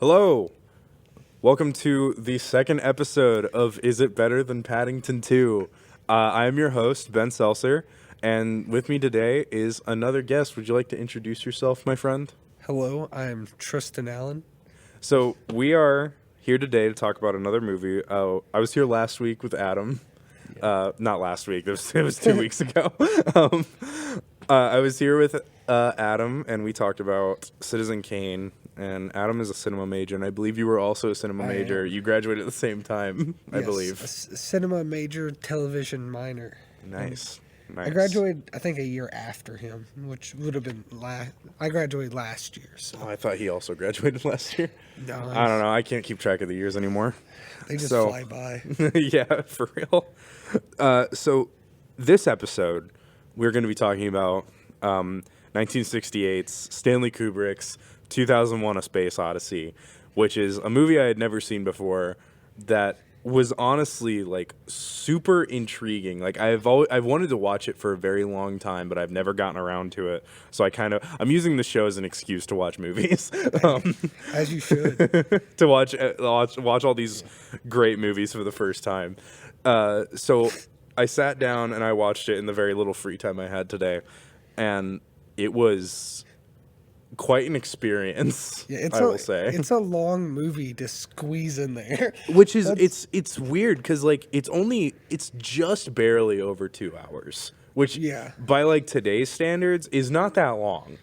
Hello. Welcome to the second episode of Is It Better Than Paddington 2? I am your host, Ben Selsor, and with me today is another guest. Would you like to introduce yourself, my friend? Hello, I'm Triston Allen. So, we are here today to talk about another movie. I was here last week with Adam. Not last week, it was 2 weeks ago. I was here with Adam, and we talked about Citizen Kane. And Adam is a cinema major, and I believe you were also a cinema major. You graduated at the same time, I believe. Cinema major, television minor. Nice. I graduated, I think, a year after him, which would have been I graduated last year. So. Oh, I thought he also graduated last year. No, I don't know. I can't keep track of the years anymore. They just fly by. Yeah, for real. So this episode, we're going to be talking about 1968's Stanley Kubrick's 2001: A Space Odyssey, which is a movie I had never seen before that was honestly like super intriguing. Like I've wanted to watch it for a very long time, but I've never gotten around to it. So I'm using the show as an excuse to watch movies. As you should. To watch all these great movies for the first time. So I sat down and I watched it in the very little free time I had today, and it was quite an experience. Yeah, I will say it's a long movie to squeeze in there. Which is it's weird because like it's just barely over 2 hours, which by like today's standards is not that long.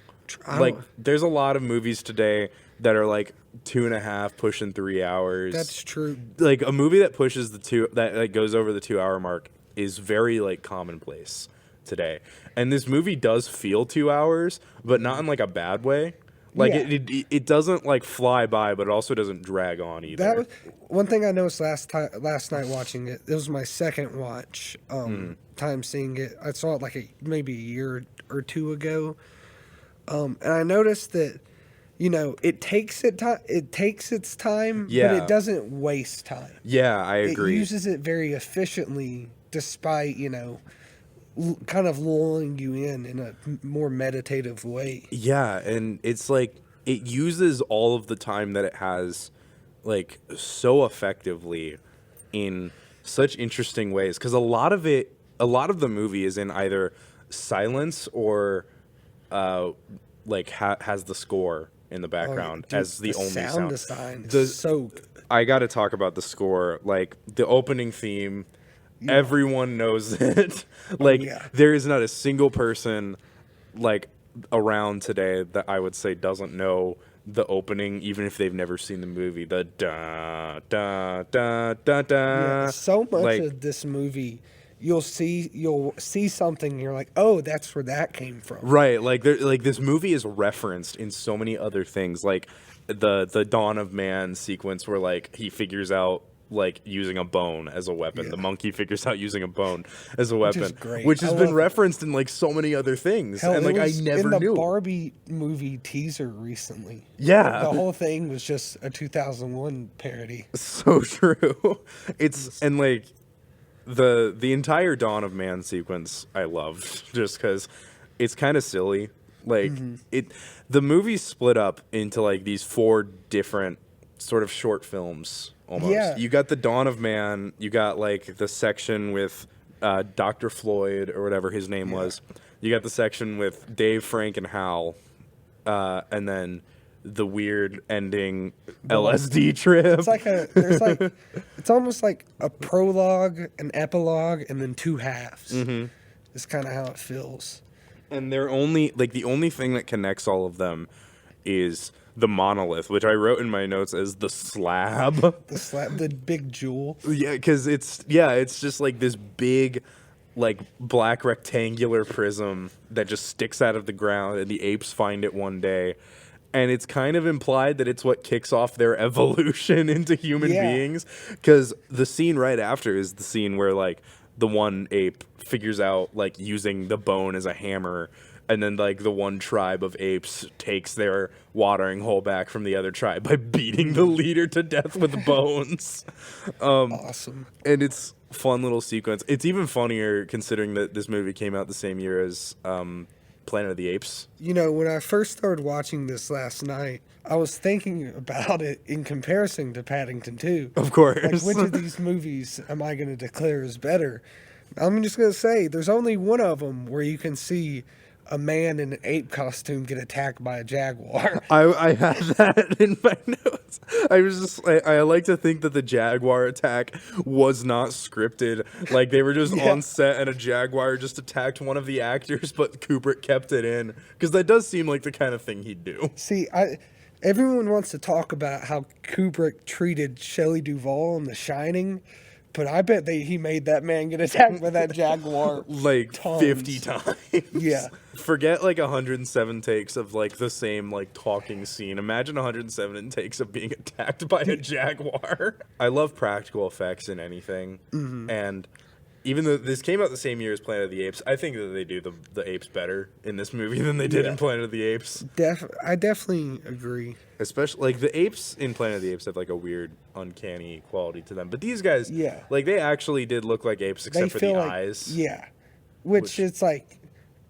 Like there's a lot of movies today that are like 2.5 pushing 3 hours. That's true. Like a movie that pushes that like goes over the 2 hour mark is very like commonplace today. And this movie does feel 2 hours, but not in like a bad way. Like it doesn't like fly by, but it also doesn't drag on either. That was one thing I noticed last night watching it. It was my second watch time seeing it. I saw it like maybe a year or two ago, and I noticed that it takes its time, but it doesn't waste time. Yeah, I agree. It uses it very efficiently, despite kind of lulling you in a more meditative way. Yeah, and it's like it uses all of the time that it has like so effectively in such interesting ways, because a lot of the movie is in either silence or like has the score in the background as the only sound. Design is so good. I got to talk about the score, like the opening theme. Yeah. Everyone knows it. Like there is not a single person like around today that I would say doesn't know the opening, even if they've never seen the movie. The da da da da da. Yeah, so much of this movie, you'll see something, and you're like, oh, that's where that came from. Right. Like this movie is referenced in so many other things, like the Dawn of Man sequence where like he figures out like using a bone as a weapon. Yeah. The monkey figures out using a bone as a weapon, which has been referenced in like so many other things. Hell, and like I never knew. In the Barbie movie teaser recently. Yeah. The whole thing was just a 2001 parody. So true. And like the entire Dawn of Man sequence I loved just because it's kind of silly. Like the movie's split up into like these 4 different sort of short films. Almost. Yeah. You got the Dawn of Man. You got like the section with Dr. Floyd or whatever his name was. You got the section with Dave, Frank, and Hal, and then the weird ending LSD trip. It's it's almost like a prologue, an epilogue, and then 2 halves. It's kind of how it feels. And they're only like the only thing that connects all of them is the monolith, which I wrote in my notes as the slab. The big jewel. Yeah, because it's just like this big, like black rectangular prism that just sticks out of the ground, and the apes find it one day, and it's kind of implied that it's what kicks off their evolution into human beings. Because the scene right after is the scene where like the one ape figures out like using the bone as a hammer. And then, like, the one tribe of apes takes their watering hole back from the other tribe by beating the leader to death with bones. Awesome. And it's fun little sequence. It's even funnier considering that this movie came out the same year as Planet of the Apes. You know, when I first started watching this last night, I was thinking about it in comparison to Paddington 2. Of course. Like, which of these movies am I going to declare as better? I'm just going to say there's only one of them where you can see a man in an ape costume get attacked by a jaguar. I had that in my notes. I like to think that the jaguar attack was not scripted. Like, they were just on set and a jaguar just attacked one of the actors, but Kubrick kept it in. Because that does seem like the kind of thing he'd do. See, everyone wants to talk about how Kubrick treated Shelley Duvall in The Shining, but I bet he made that man get attacked by that jaguar like tons. 50 times. Yeah. Forget like 107 takes of like the same like talking scene. Imagine 107 takes of being attacked by a jaguar. I love practical effects in anything. And even though this came out the same year as Planet of the Apes, I think that they do the apes better in this movie than they did in Planet of the Apes. I definitely agree. Especially, like, the apes in Planet of the Apes have, like, a weird, uncanny quality to them. But these guys, like, they actually did look like apes except for the eyes. Yeah. Which it's, like,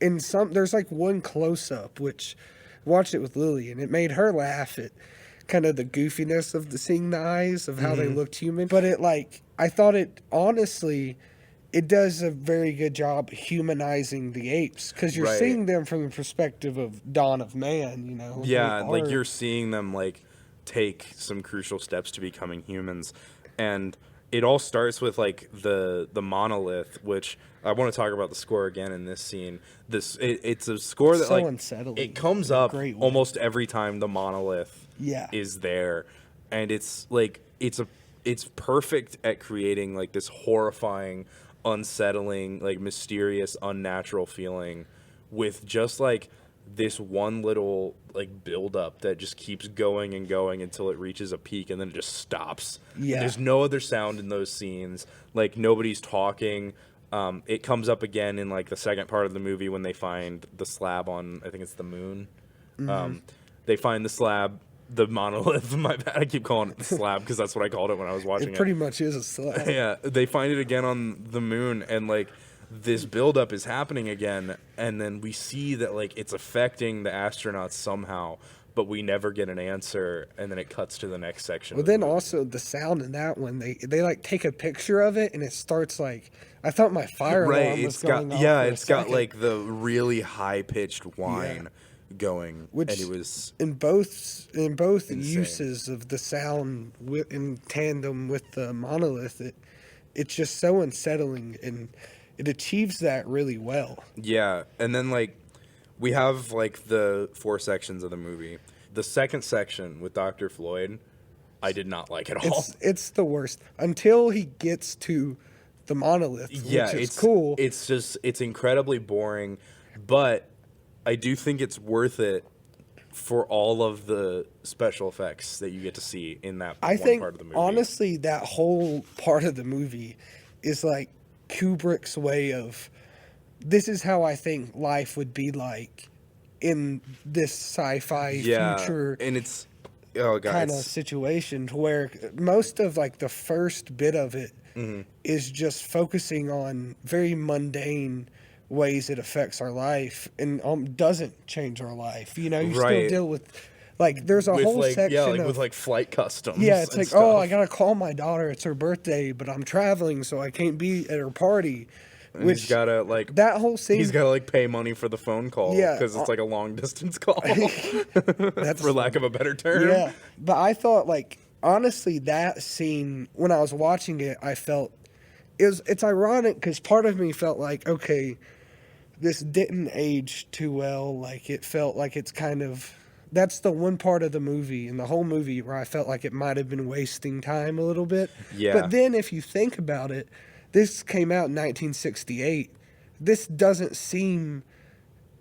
there's, like, one close-up, which I watched it with Lily, and it made her laugh at kind of the goofiness of seeing the eyes, of how they looked human. But it, like, I thought it, honestly, it does a very good job humanizing the apes, because you're seeing them from the perspective of Dawn of Man, you know. Yeah, like you're seeing them like take some crucial steps to becoming humans, and it all starts with like the monolith, which I want to talk about the score again in this scene. It's a score that so like unsettling. It comes up almost every time the monolith is there, and it's like it's perfect at creating like this horrifying, unsettling, like mysterious, unnatural feeling with just like this one little like build up that just keeps going and going until it reaches a peak and then it just stops. Yeah. There's no other sound in those scenes. Like nobody's talking. It comes up again in like the second part of the movie when they find the slab on, I think it's the moon. They find the slab, the monolith. My bad, I keep calling it the slab because that's what I called it when I was watching it. It pretty much is a slab. Yeah, they find it again on the moon, and like this buildup is happening again, and then we see that like it's affecting the astronauts somehow, but we never get an answer, and then it cuts to the next section. Well, then also the sound in that one, they like take a picture of it, and it starts like, I thought my fire alarm was going off. Yeah, it's got like the really high pitched whine going, which, and it was in both insane. uses of the sound in tandem with the monolith. It's just so unsettling, and it achieves that really well. Yeah, and then like we have like the 4 sections of the movie. The second section with Dr. Floyd, I did not like at all. It's the worst until he gets to the monolith, which is cool. It's incredibly boring, but I do think it's worth it for all of the special effects that you get to see in that part of the movie. Honestly, that whole part of the movie is like Kubrick's way of, this is how I think life would be like in this sci-fi future and it's kind of situation, to where most of like the first bit of it is just focusing on very mundane ways it affects our life and doesn't change our life. You know, you still deal with, like, there's a whole section with like flight customs. Yeah, it's like, stuff. I gotta call my daughter. It's her birthday, but I'm traveling, so I can't be at her party. And which he's gotta like that whole scene. He's gotta like pay money for the phone call because it's like a long distance call. That's for lack of a better term. Yeah, but I thought, like, honestly, that scene, when I was watching it, I felt it's ironic because part of me felt like, okay, this didn't age too well. Like, it felt like it's kind of, that's the one part of the movie and the whole movie where I felt like it might have been wasting time a little bit. Yeah. But then if you think about it, this came out in 1968. This doesn't seem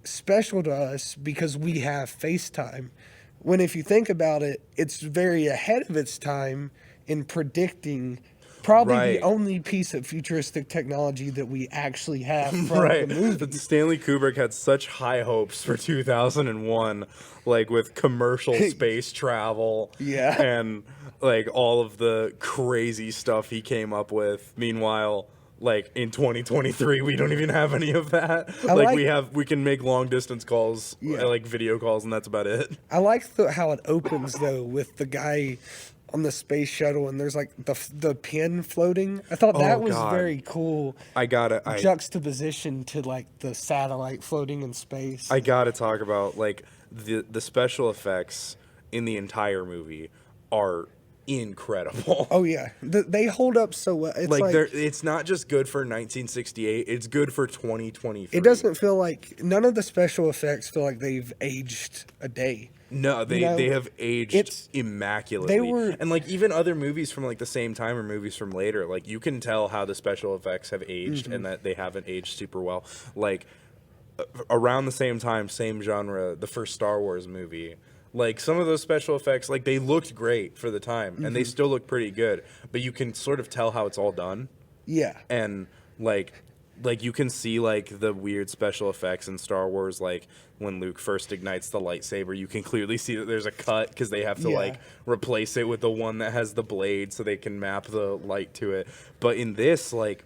special to us because we have FaceTime. When if you think about it, it's very ahead of its time in predicting probably the only piece of futuristic technology that we actually have from the movie. But Stanley Kubrick had such high hopes for 2001, like with commercial space travel, and like all of the crazy stuff he came up with. Meanwhile, like in 2023 we don't even have any of that. We can make long distance calls, like video calls, and that's about it. I like how it opens though with the guy on the space shuttle, and there's like the pin floating. I thought that was very cool. Juxtaposition to like the satellite floating in space. I gotta talk about like the special effects in the entire movie are incredible. Oh yeah, they hold up so well. It's like it's not just good for 1968; it's good for 2023. It doesn't feel like none of the special effects feel like they've aged a day. No, they have aged immaculately. And like even other movies from like the same time or movies from later, like you can tell how the special effects have aged and that they haven't aged super well. Like around the same time, same genre, the first Star Wars movie. Like some of those special effects, like they looked great for the time and they still look pretty good, but you can sort of tell how it's all done. Yeah. And like you can see like the weird special effects in Star Wars, like when Luke first ignites the lightsaber, you can clearly see that there's a cut because they have to like replace it with the one that has the blade so they can map the light to it. But in this, like,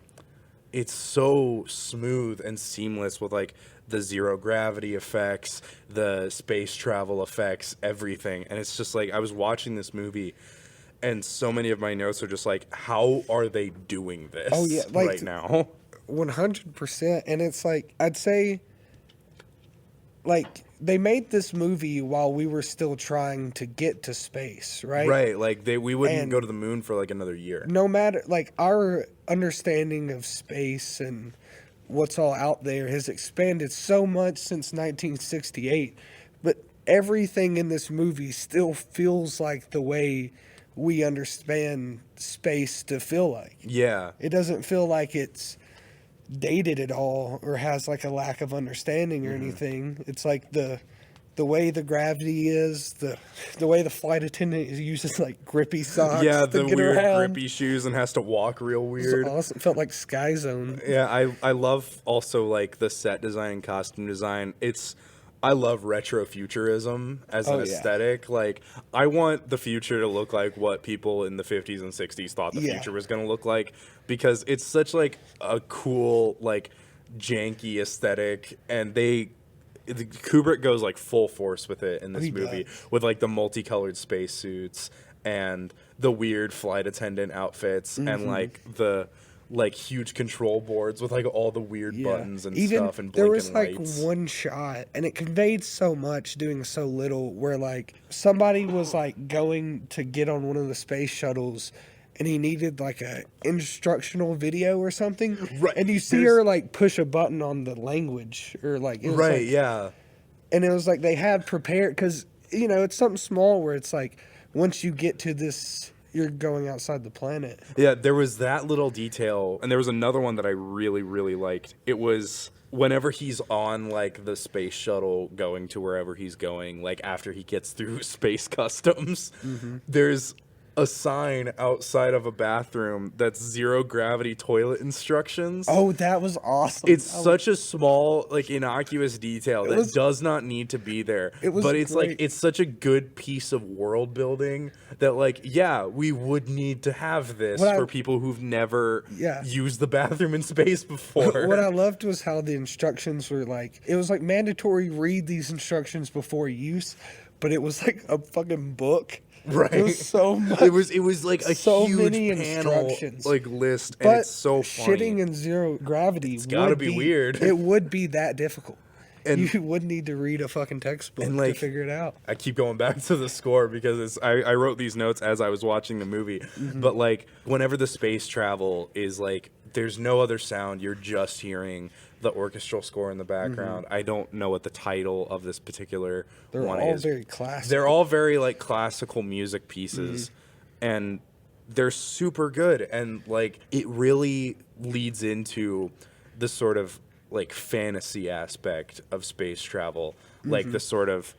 it's so smooth and seamless with like the zero gravity effects, the space travel effects, everything. And it's just like I was watching this movie and so many of my notes are just like, how are they doing this right now? 100%. And it's like, I'd say, like, they made this movie while we were still trying to get to space, right? Right. Like, we wouldn't go to the moon for, like, another year. No matter, like, our understanding of space and what's all out there has expanded so much since 1968. But everything in this movie still feels like the way we understand space to feel like. Yeah. It doesn't feel like it's dated at all or has like a lack of understanding or anything. It's like the way the gravity is, the way the flight attendant uses like grippy socks. Yeah, the weird grippy shoes and has to walk real weird. It awesome. Felt like Sky Zone. Yeah, I love also like the set design and costume design. I love retrofuturism as an aesthetic. Like, I want the future to look like what people in the 50s and 60s thought the future was going to look like, because it's such like a cool, like janky aesthetic, and Kubrick goes like full force with it in this movie with like the multicolored spacesuits and the weird flight attendant outfits and like the huge control boards with like all the weird buttons and stuff and blinking lights. There was like one shot, and it conveyed so much doing so little, where like somebody was like going to get on one of the space shuttles and he needed like a instructional video or something. Right. And you see her like push a button on the language or like, it was right. Like, yeah. And it was like they had prepared, because, you know, it's something small where it's like once you get to this, you're going outside the planet. Yeah, there was that little detail, and there was another one that I really, really liked. It was whenever he's on, like, the space shuttle going to wherever he's going, like, after he gets through space customs, there's a sign outside of a bathroom that's zero gravity toilet instructions. Oh, that was awesome. It's such a small, like, innocuous detail that does not need to be there. But it's great. Like, it's such a good piece of world building that, like, yeah, we would need to have this for people who've never used the bathroom in space before. What I loved was how the instructions were like, it was like mandatory read these instructions before use, but it was like a fucking book. Right. It was so much. It was like a so huge many panel like list, and it's so funny. Shitting in zero gravity, it's gotta be weird. It would be that difficult. And you would need to read a fucking textbook to figure it out. I keep going back to the score because I wrote these notes as I was watching the movie. But like whenever the space travel is like, there's no other sound, you're just hearing the orchestral score in the background. I don't know what the title of this particular one is. They're all very classical. They're all very like classical music pieces, and they're super good. And like it really leads into the sort of like fantasy aspect of space travel, like the sort of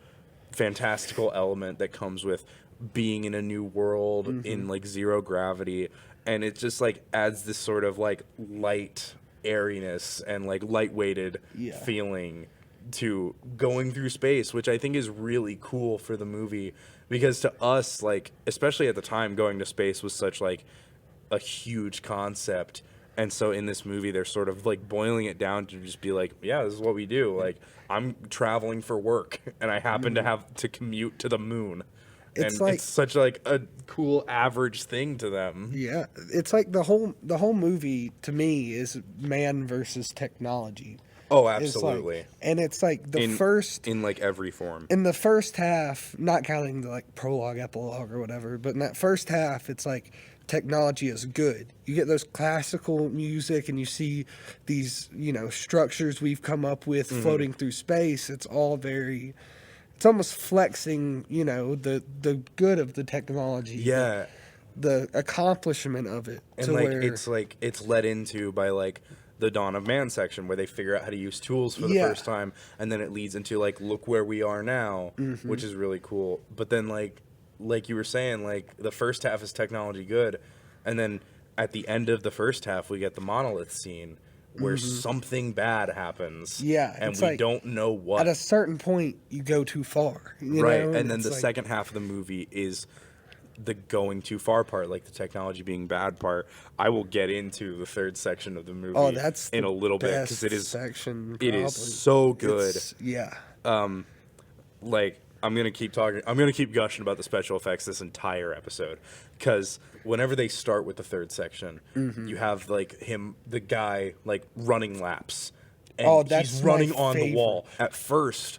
fantastical element that comes with being in a new world in like zero gravity, and it just like adds this sort of like light airiness and like lightweighted feeling to going through space, which I think is really cool for the movie, because to us, like especially at the time, going to space was such like a huge concept, And so in this movie, they're sort of like boiling it down to just be like, yeah, this is what we do. Like, I'm traveling for work, and I happen to have to commute to the moon. It's And like, it's such like a cool average thing to them. yeah, it's like the whole movie to me is man versus technology. Oh, It's like, absolutely. and it's like In like every form. in the first half, not counting the like prologue, epilogue, or whatever, but in that first half, it's like technology is good. You get those classical music, and you see these, structures we've come up with floating through space. It's all very, it's almost flexing, the good of the technology. Yeah. The accomplishment of it. And to like where, it's led into by like the Dawn of Man section where they figure out how to use tools for the Yeah. first time, and then it leads into like look where we are now, which is really cool. But then like you were saying, like the first half is technology good, and then at the end of the first half we get the monolith scene where something bad happens. Yeah, and it's we like, don't know what. at a certain point, you go too far. Right, and then it's the like, second half of the movie is the going too far part, like the technology being bad part. I will get into the third section of the movie that's in the a little bit best because it is section. it Probably. is so good. Yeah. Like I'm gonna keep talking. I'm gonna keep gushing about the special effects this entire episode because whenever they start with the third section, you have like the guy like running laps, and that's he's my running on the wall. favorite. At first,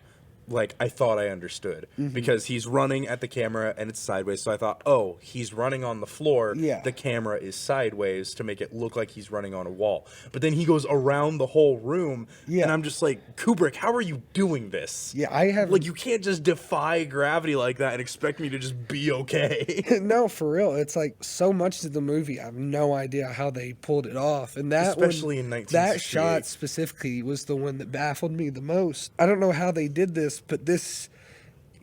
like I thought I understood because he's running at the camera and it's sideways. So I thought, oh, he's running on the floor. Yeah. The camera is sideways to make it look like he's running on a wall. But then he goes around the whole room, Yeah. and I'm just like, Kubrick, how are you doing this? Yeah, I have Like, you can't just defy gravity like that and expect me to just be okay. no, for real. It's like so much of the movie, I have no idea how they pulled it off. And that Especially in that 1968. shot specifically was the one that baffled me the most. I don't know how they did this, but this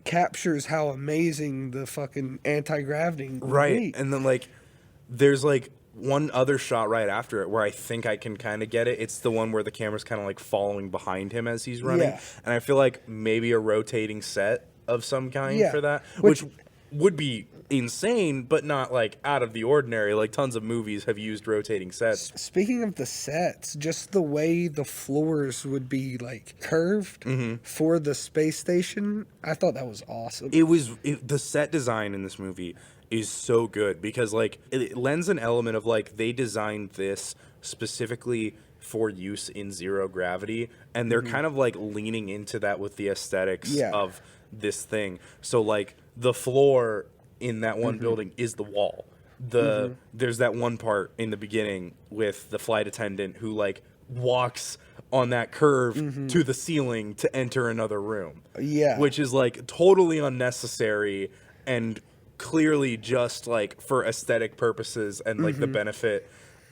captures how amazing the fucking anti-gravity would Right. be. And then, like, there's, like, one other shot right after it where I think I can kind of get it. It's the one where the camera's kind of, like, following behind him as he's running. Yeah. And I feel like maybe a rotating set of some kind Yeah. for that, Which- which would be insane, but not, like, out of the ordinary. Like, tons of movies have used rotating sets. Speaking of the sets, just the way the floors would be like curved for the space station, I thought that was awesome. The set design in this movie is so good because like it lends an element of like they designed this specifically for use in zero gravity, and they're kind of like leaning into that with the aesthetics Yeah. of this thing. So like the floor in that one building is the wall. There's that one part in the beginning with the flight attendant who like walks on that curve to the ceiling to enter another room. Yeah. Which is like totally unnecessary and clearly just like for aesthetic purposes and like the benefit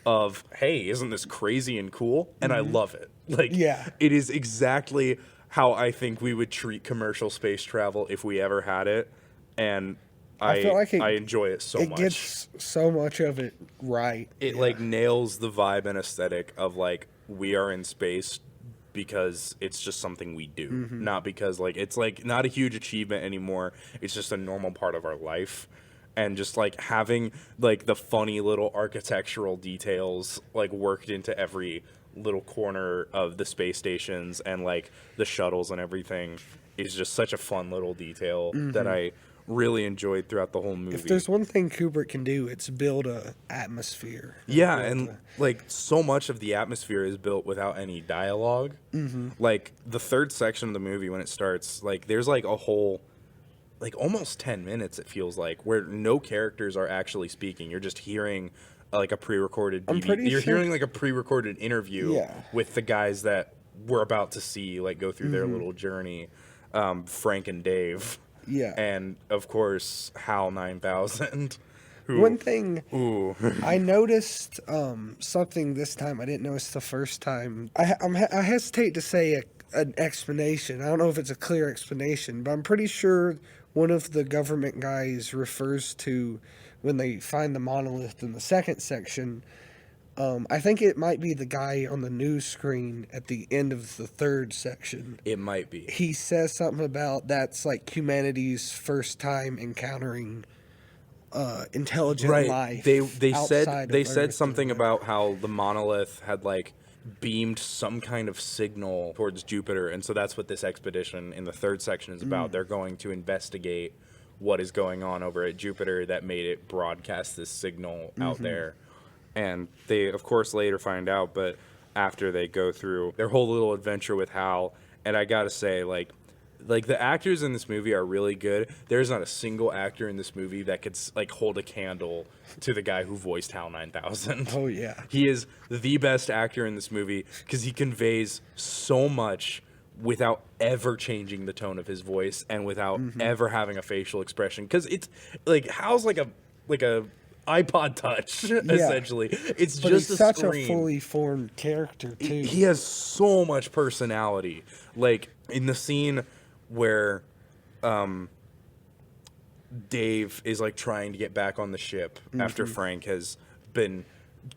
of, hey, isn't this crazy and cool? And I love it. Like, Yeah. it is exactly how I think we would treat commercial space travel if we ever had it. And I feel like I enjoy it so It much. gets so much of it right. It like nails the vibe and aesthetic of like we are in space because it's just something we do, not because like it's like not a huge achievement anymore. It's just a normal part of our life. And just like having like the funny little architectural details like worked into every little corner of the space stations and like the shuttles and everything is just such a fun little detail that I really enjoyed throughout the whole movie. If there's one thing Kubrick can do, it's build a atmosphere. Yeah, Build and a- like so much of the atmosphere is built without any dialogue. Like the third section of the movie when it starts, like there's like a whole, like almost 10 minutes it feels like, where no characters are actually speaking. You're just hearing like a pre-recorded I'm pretty You're sure- hearing like a pre-recorded interview Yeah. with the guys that we're about to see like go through their little journey, Frank and Dave. Yeah. And of course Hal 9000. Who, One thing Ooh. I noticed something this time I didn't notice the first time. I hesitate to say an explanation. I don't know if it's a clear explanation, but I'm pretty sure one of the government guys refers to when they find the monolith in the second section. I think it might be the guy on the news screen at the end of the third section. It might be. He says something about that's like humanity's first time encountering intelligent life. They outside of said Earth something or about how the monolith had like beamed some kind of signal towards Jupiter, and so that's what this expedition in the third section is about. They're going to investigate what is going on over at Jupiter that made it broadcast this signal out there. And they, of course, later find out, but after they go through their whole little adventure with Hal, and I gotta say, like the actors in this movie are really good. There's not a single actor in this movie that could like hold a candle to the guy who voiced Hal 9000. Oh yeah, He is the best actor in this movie because he conveys so much without ever changing the tone of his voice and without ever having a facial expression. Because it's like Hal's like a iPod Touch essentially. It's but just he's a such screen. a fully formed character too. He has so much personality. Like in the scene where Dave is like trying to get back on the ship after Frank has been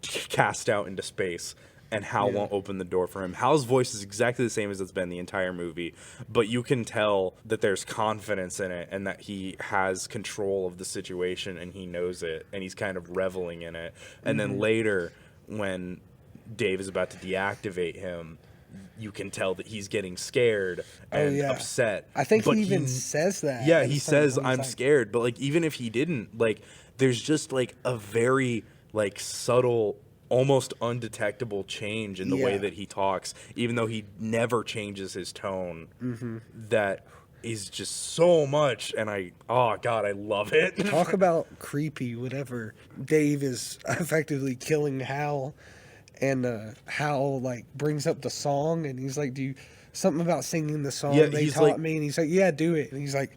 cast out into space, and Hal won't open the door for him. Hal's voice is exactly the same as it's been the entire movie, but you can tell that there's confidence in it and that he has control of the situation and he knows it and he's kind of reveling in it. And then later, when Dave is about to deactivate him, you can tell that he's getting scared and upset. I think but he even says that. Yeah, he says, "I'm scared." But like, even if he didn't, like, there's just like a very like subtle, almost undetectable change in the way that he talks, even though he never changes his tone. That is just so much, and oh god, I love it. Talk about creepy. Whatever. Dave is effectively killing Hal. And Hal like brings up the song, and he's like, "Do you something about singing the song they taught like, me?" And he's like, "Yeah, do it." And he's like,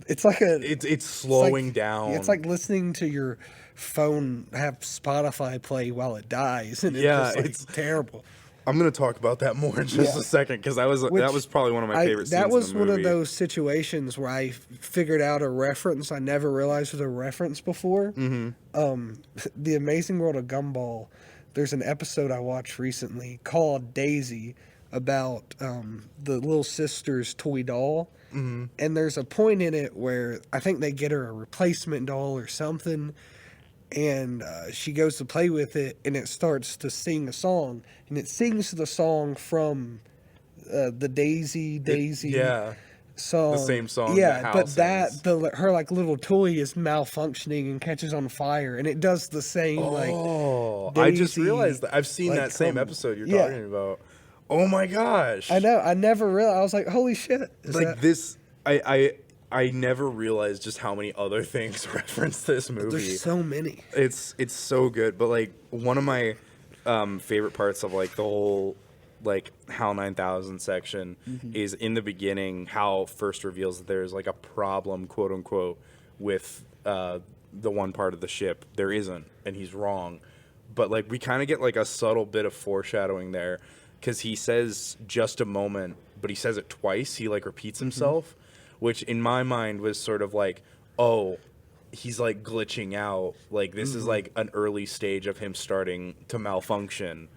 "It's like it's slowing down. It's like listening to your phone have Spotify play while it dies, and it's terrible." I'm gonna talk about that more in just a second because that was probably one of my favorite scenes. That was in the movie. one of those situations where I figured out a reference I never realized was a reference before. The Amazing World of Gumball. There's an episode I watched recently called Daisy about the little sister's toy doll. And there's a point in it where I think they get her a replacement doll or something, and she goes to play with it, and it starts to sing a song, and it sings the song from the Daisy song. The same song. Yeah, but her like little toy is malfunctioning and catches on fire, and it does the same I just realized that I've seen like, that same episode you're talking about. Oh my gosh! I know. I never realized. I was like, "Holy shit!" This. I never realized just how many other things reference this movie. There's so many. It's so good, but like one of my favorite parts of like the whole like HAL 9000 section is in the beginning. HAL first reveals that there's like a problem, quote unquote, with the one part of the ship. There isn't, and he's wrong. But like we kind of get like a subtle bit of foreshadowing there, because he says just a moment, but he says it twice. He like repeats himself, which in my mind was sort of like, oh, he's like glitching out. Like this is like an early stage of him starting to malfunction.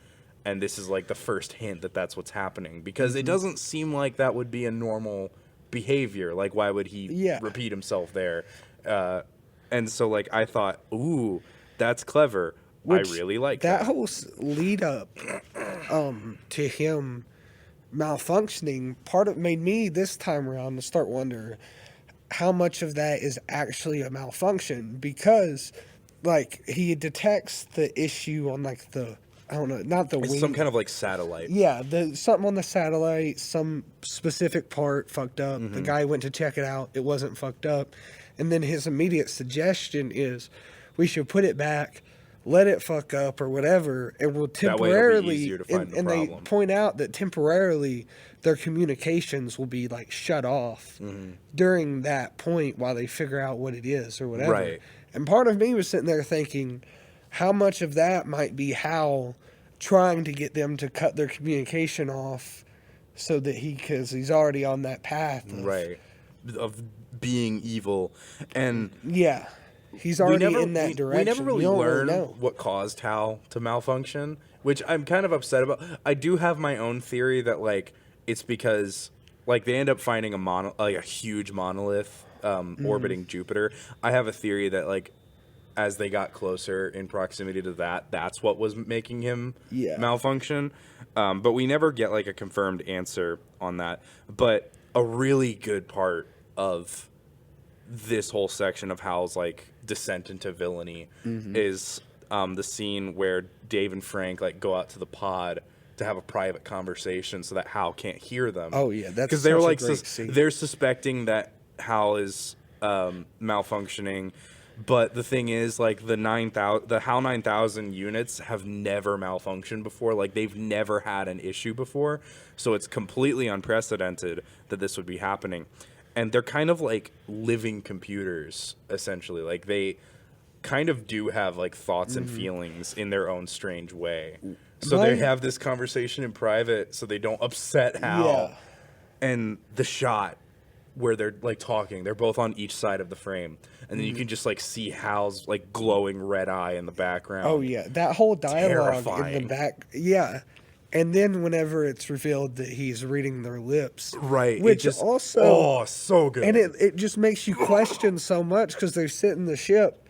And this is like the first hint that that's what's happening, because it doesn't seem like that would be a normal behavior. Like, why would he repeat himself there? And so like, I thought, ooh, that's clever. Which, I really like that. That whole lead up to him malfunctioning, part of made me this time around to start wondering how much of that is actually a malfunction, because like he detects the issue on like the, I don't know, not the wing. Some kind of like satellite. Yeah, something on the satellite, some specific part fucked up. The guy went to check it out. It wasn't fucked up. And then his immediate suggestion is we should put it back, let it fuck up or whatever, and we'll temporarily, and they point out that temporarily their communications will be like shut off during that point while they figure out what it is or whatever. Right. And part of me was sitting there thinking, how much of that might be Hal trying to get them to cut their communication off so that because he's already on that path of being evil. And yeah, he's already in that direction. We never really learn know what caused Hal to malfunction, which I'm kind of upset about. I do have my own theory that like it's because like they end up finding a huge monolith orbiting Jupiter. I have a theory that like as they got closer in proximity to that's what was making him malfunction. But we never get like a confirmed answer on that. But a really good part of this whole section of Hal's like descent into villainy is the scene where Dave and Frank like go out to the pod to have a private conversation so that Hal can't hear them. Oh yeah, that's because they're like scene. they're suspecting that Hal is malfunctioning, but the thing is like the HAL 9000 units have never malfunctioned before. Like they've never had an issue before, so it's completely unprecedented that this would be happening. And they're kind of like living computers essentially. Like they kind of do have like thoughts and feelings in their own strange way. So they have this conversation in private so they don't upset Hal. Yeah. And the shot where they're like talking, they're both on each side of the frame. And then you can just like see Hal's like glowing red eye in the background. Oh yeah, that whole dialogue Terrifying. in the back. Yeah. And then whenever it's revealed that he's reading their lips. Right. Which also... Oh, so good. And it just makes you question so much because they're sitting in the ship.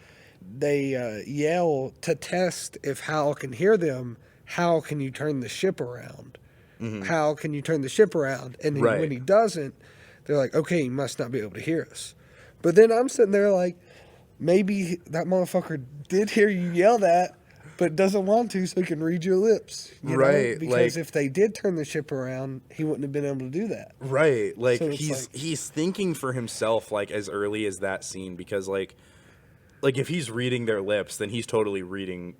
They yell to test if Hal can hear them. How can you turn the ship around? How can you turn the ship around? And when he doesn't, they're like, okay, he must not be able to hear us. But then I'm sitting there like, maybe that motherfucker did hear you yell that, but doesn't want to so he can read your lips. You know? Because if they did turn the ship around, he wouldn't have been able to do that. Right. Like So he's thinking for himself like as early as that scene because like if he's reading their lips, then he's totally reading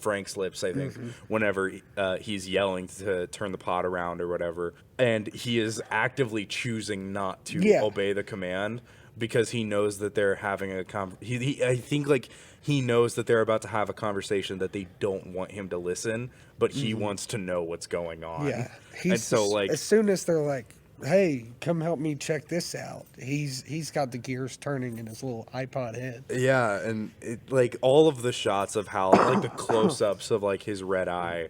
Frank's lips, I think, whenever he's yelling to turn the pod around or whatever. And he is actively choosing not to obey the command because he knows that they're having a I think like he knows that they're about to have a conversation that they don't want him to listen, but he wants to know what's going on. Yeah. And so like as soon as they're like, hey, come help me check this out, he's got the gears turning in his little iPod head. Yeah, and it, like all of the shots of Hal, like the close-ups of like his red eye,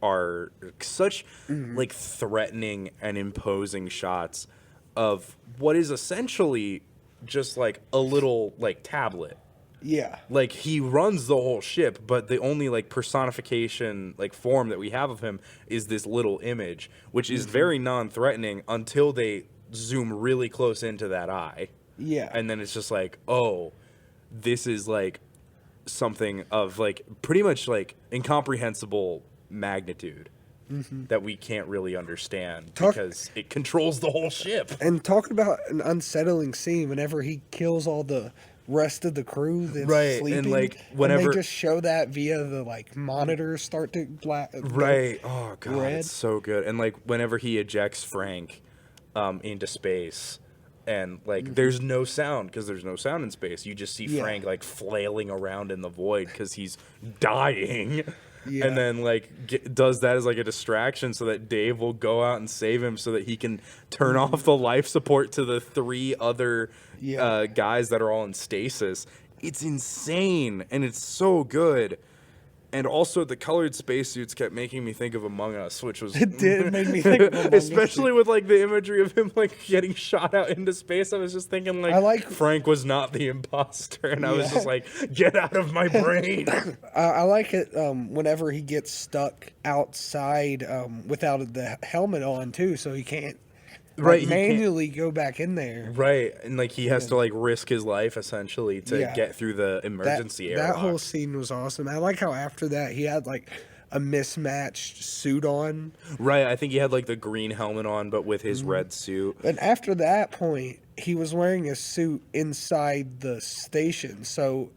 are such like threatening and imposing shots of what is essentially just like a little like tablet. Yeah. Like he runs the whole ship, but the only like personification like form that we have of him is this little image, which is very non-threatening until they zoom really close into that eye. Yeah. And then it's just like, oh, this is like something of like pretty much like incomprehensible magnitude that we can't really understand because it controls the whole ship. And talking about an unsettling scene whenever he kills all the rest of the crew that's sleeping, and like whenever and they just show that via the like monitors start to oh god, red. It's so good. And like whenever he ejects Frank into space and like there's no sound because there's no sound in space, you just see Frank like flailing around in the void because he's dying. And then like does that as like a distraction so that Dave will go out and save him so that he can turn off the life support to the 3 other guys that are all in stasis. It's insane and it's so good. And also the colored spacesuits kept making me think of Among Us, which was it did make me think of Among especially with like the imagery of him like getting shot out into space. I was just thinking like Frank was not the imposter, and I was just like, get out of my brain. I like it whenever he gets stuck outside without the helmet on too, so he can't manually go back in there. Right, and like he has to like risk his life essentially to get through the emergency airlock. That whole scene was awesome. I like how after that he had like a mismatched suit on. Right, I think he had like the green helmet on, but with his red suit. And after that point, he was wearing a suit inside the station. So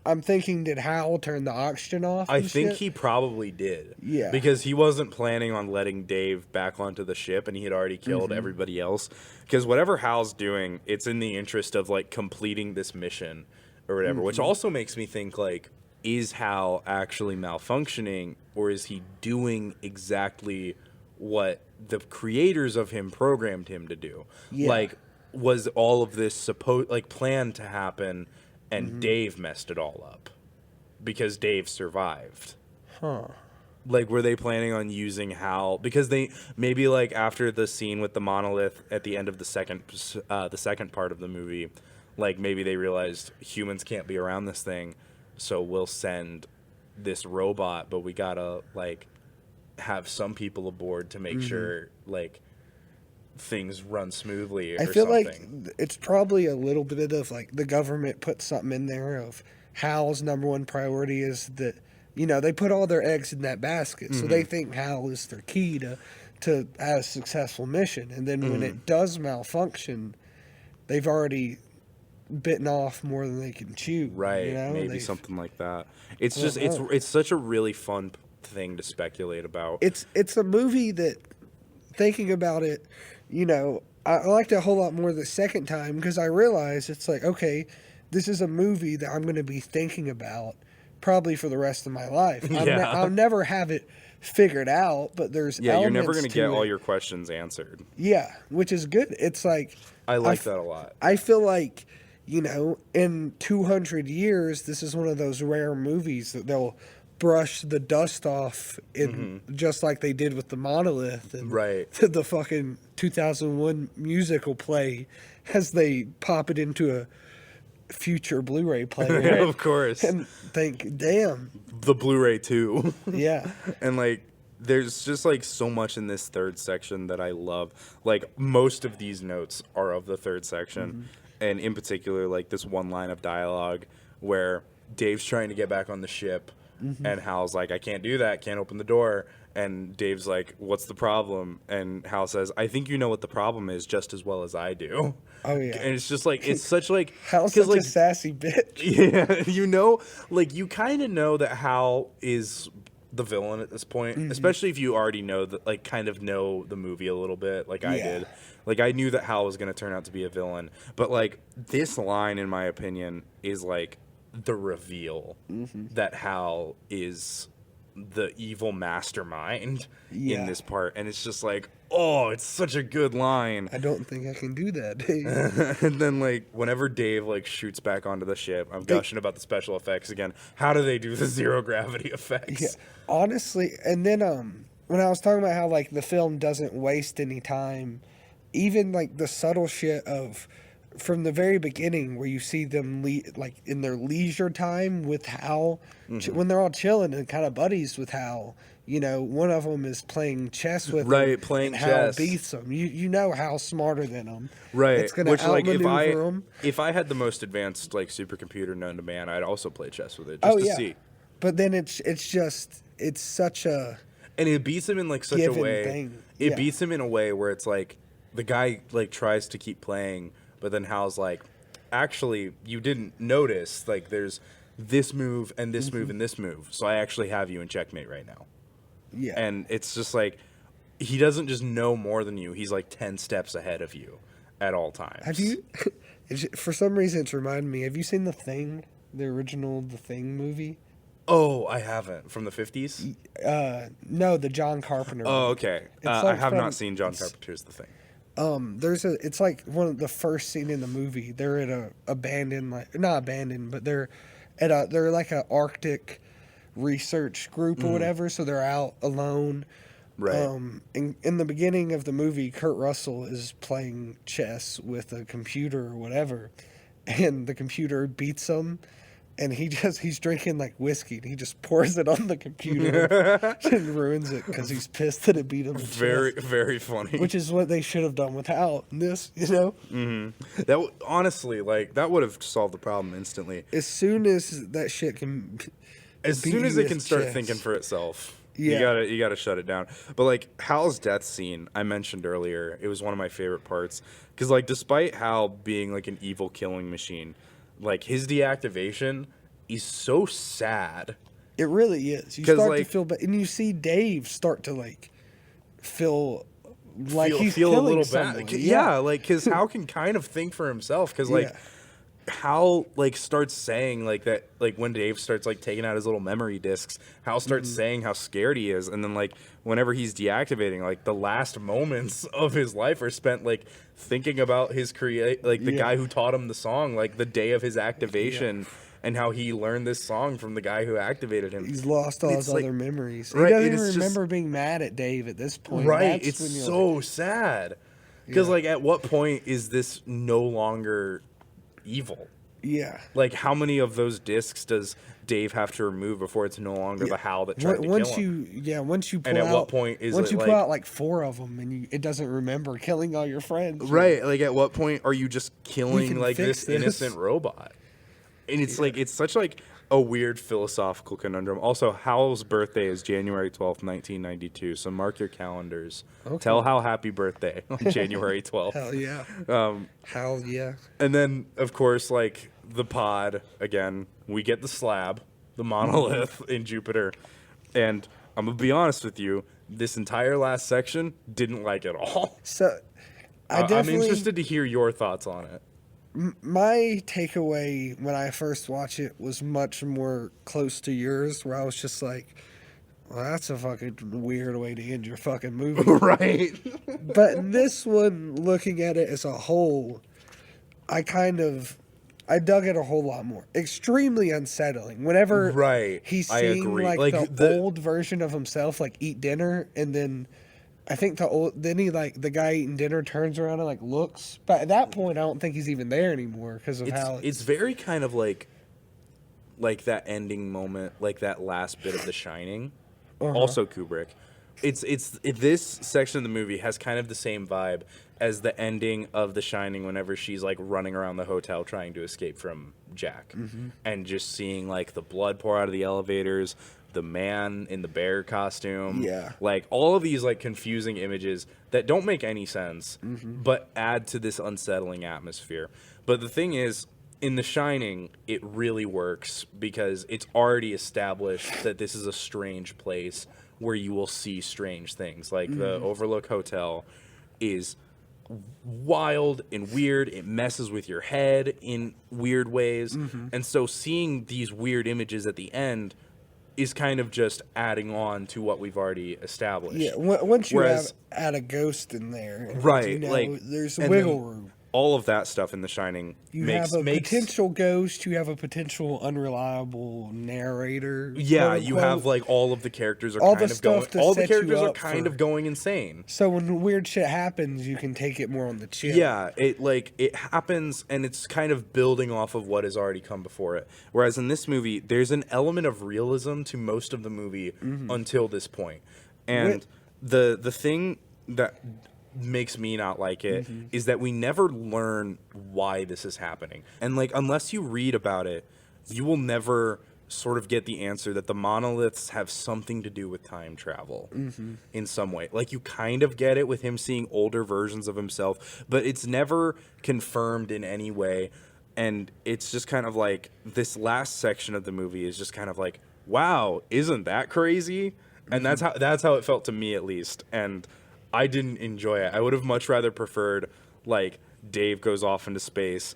I'm thinking, did Hal turn the oxygen off? I think he probably did. Yeah. Because he wasn't planning on letting Dave back onto the ship, and he had already killed everybody else. Because whatever Hal's doing, it's in the interest of like completing this mission or whatever. Which also makes me think like, is Hal actually malfunctioning, or is he doing exactly what the creators of him programmed him to do? Yeah. Like, was all of this planned to happen, and Dave messed it all up because Dave survived? Huh. Like, were they planning on using Hal? Because they maybe like after the scene with the monolith at the end of the second part of the movie, like maybe they realized humans can't be around this thing. so we'll send this robot, but we gotta like have some people aboard to make sure like things run smoothly or I feel something. like it's probably a little bit of like the government put something in there of Hal's number one priority is that, you know, they put all their eggs in that basket. So they think Hal is their key to have a successful mission. And then when it does malfunction, they've already bitten off more than they can chew. Right, You know? maybe something like that. It's just it's such a really fun thing to speculate about. It's a movie that, thinking about it, you know, I liked it a whole lot more the second time because I realized it's like, okay, this is a movie that I'm going to be thinking about probably for the rest of my life. I'll never have it figured out, but there's you're never going to get all it. your questions answered. Yeah, which is good. It's like I like that a lot. I feel like, you know, in 200 years, this is one of those rare movies that they'll brush the dust off in just like they did with the Monolith and the fucking 2001 musical play as they pop it into a future Blu-ray player. Of course. And think, damn. The Blu-ray too. Yeah. And like there's just like so much in this third section that I love. Like most of these notes are of the third section. And in particular, like this one line of dialogue where Dave's trying to get back on the ship and Hal's like, I can't do that, can't open the door. And Dave's like, what's the problem? And Hal says, I think you know what the problem is just as well as I do. Oh, yeah. And it's just like, it's such like... Hal's such like, a sassy bitch. Yeah, you know, like you kind of know that Hal is the villain at this point, especially if you already know that, like, kind of know the movie a little bit, like I did. Like, I knew that Hal was going to turn out to be a villain. But, like, this line, in my opinion, is, like, the reveal that Hal is the evil mastermind in this part. And it's just like, oh, it's such a good line. I don't think I can do that, Dave. And then, like, whenever Dave, like, shoots back onto the ship, I'm gushing about the special effects again. How do they do the zero gravity effects? Yeah, honestly. And then when I was talking about how, like, the film doesn't waste any time, even, like, the subtle shit of from the very beginning where you see them like in their leisure time with Hal, when they're all chilling and kind of buddies with Hal, you know, one of them is playing chess with him, playing and chess. Hal beats him. You know Hal's smarter than him. Right. It's going to outmaneuver him. If I had the most advanced like supercomputer known to man, I'd also play chess with it just to see. But then it's such a and it beats him in like such a way. Thing. It beats him in a way where it's like the guy like tries to keep playing, but then Hal's like, actually, you didn't notice, like, there's this move and this move and this move, so I actually have you in checkmate right now. Yeah. And it's just like, he doesn't just know more than you, he's like 10 steps ahead of you at all times. Have you, for some reason it's reminded me, have you seen The Thing, the original The Thing movie? Oh, I haven't. From the 50s? No, the John Carpenter Oh, one. okay. Like I have not seen John Carpenter's The Thing. It's like one of the first scene in the movie. They're at a abandoned, like not abandoned, but they're like a Arctic research group or whatever. So they're out alone. Right. In the beginning of the movie, Kurt Russell is playing chess with a computer or whatever, and the computer beats him. And he's drinking like whiskey, and he just pours it on the computer and ruins it because he's pissed that it beat him. Very, very funny. Which is what they should have done with Hal in this, you know? Mm-hmm. Honestly, like, that would have solved the problem instantly. As soon as that shit can... As soon as it can start thinking for itself. Yeah. You gotta shut it down. But, like, Hal's death scene, I mentioned earlier, it was one of my favorite parts. Because, like, despite Hal being, like, an evil killing machine... Like, his deactivation is so sad. It really is. You start to feel bad. And you see Dave start to, like, feel like he's killing a little someone. Bad. Yeah, like, because Hal can kind of think for himself. Because, like, Hal, like, starts saying, like, that, like, when Dave starts, like, taking out his little memory discs, Hal starts saying how scared he is. And then, like, whenever he's deactivating, like, the last moments of his life are spent, like, thinking about his the guy who taught him the song, like, the day of his activation. And how he learned this song from the guy who activated him. He's lost all his other memories. Right, he doesn't even remember being mad at Dave at this point. Right, it's so sad. Because, like, at what point is this no longer evil? Yeah. Like, how many of those discs does Dave have to remove before it's no longer the Hal that tried to once kill him? once you pull And at out, what point is once it you like, pull out like 4 of them and it doesn't remember killing all your friends, right? Like, at what point are you just killing like fix this innocent robot? And it's like, it's such like a weird philosophical conundrum. Also, Hal's birthday is January 12th, 1992. So mark your calendars. Okay. Tell Hal happy birthday on January 12th. Hell yeah. Hell yeah. And then, of course, like the pod, again, we get the slab, the monolith in Jupiter. And I'm going to be honest with you, this entire last section, didn't like it all. So I'm interested to hear your thoughts on it. My takeaway when I first watched it was much more close to yours, where I was just like, well, that's a fucking weird way to end your fucking movie. Right. But this one, looking at it as a whole, I dug it a whole lot more. Extremely unsettling. Whenever he's seeing like the old version of himself, like eat dinner, and then I think the guy eating dinner turns around and like looks. But at that point, I don't think he's even there anymore because of how it's very kind of like that ending moment, like that last bit of The Shining. Also Kubrick. This section of the movie has kind of the same vibe as the ending of The Shining whenever she's like running around the hotel trying to escape from Jack, and just seeing like the blood pour out of the elevators, the man in the bear costume, like all of these like confusing images that don't make any sense, but add to this unsettling atmosphere. But the thing is, in The Shining, it really works because it's already established that this is a strange place where you will see strange things. Like the Overlook Hotel is wild and weird. It messes with your head in weird ways. And so seeing these weird images at the end is kind of just adding on to what we've already established. Yeah, once you add a ghost in there, right? There's a wiggle room. All of that stuff in The Shining makes potential ghost. You have a potential unreliable narrator. Yeah, you have like all of the characters are kind of going insane. So when weird shit happens, you can take it more on the chin. Yeah, it happens, and it's kind of building off of what has already come before it. Whereas in this movie, there's an element of realism to most of the movie until this point. And the thing that makes me not like it is that we never learn why this is happening. And like, unless you read about it, you will never sort of get the answer that the monoliths have something to do with time travel in some way. Like, you kind of get it with him seeing older versions of himself, but it's never confirmed in any way. And it's just kind of like, this last section of the movie is just kind of like, wow, isn't that crazy? And that's how it felt to me, at least. And I didn't enjoy it. I would have much rather preferred, like, Dave goes off into space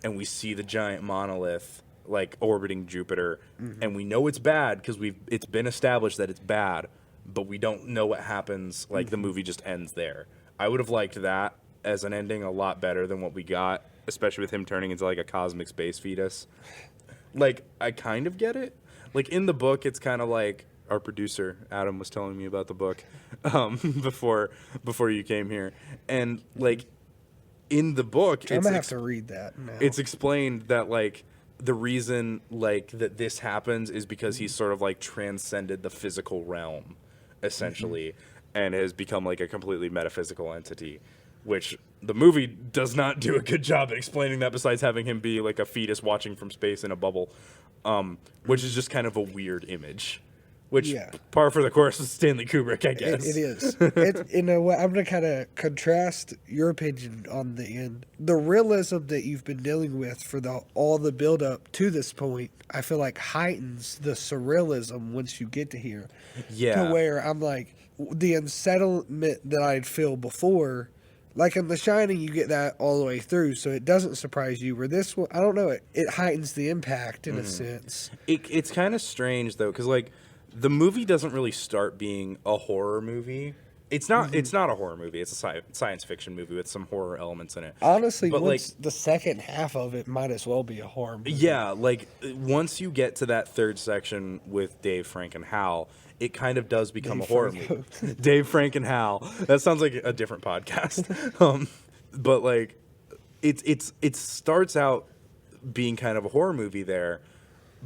and we see the giant monolith, like, orbiting Jupiter, and we know it's bad because it's been established that it's bad, but we don't know what happens. Like, the movie just ends there. I would have liked that as an ending a lot better than what we got, especially with him turning into, like, a cosmic space fetus. Like, I kind of get it. Like, in the book, it's kind of like, our producer Adam was telling me about the book before you came here, and like in the book, I'm gonna have to read that now. It's explained that like the reason like that this happens is because he's sort of like transcended the physical realm, essentially, and has become like a completely metaphysical entity, which the movie does not do a good job at explaining that, besides having him be like a fetus watching from space in a bubble, which is just kind of a weird image. Which, par for the course with Stanley Kubrick, I guess. It is. In a way, I'm going to kind of contrast your opinion on the end. The realism that you've been dealing with for all the build-up to this point, I feel like heightens the surrealism once you get to here. Yeah. To where I'm like, the unsettlement that I'd feel before, like in The Shining, you get that all the way through, so it doesn't surprise you. Where this one, I don't know, it heightens the impact in a sense. It's kind of strange, though, because, like, the movie doesn't really start being a horror movie. It's not. It's not a horror movie. It's a science fiction movie with some horror elements in it. Honestly, but like the second half of it might as well be a horror movie. Yeah, like once you get to that third section with Dave, Frank, and Hal, it kind of does become a horror movie. Dave, Frank, and Hal. That sounds like a different podcast. But like, it starts out being kind of a horror movie there.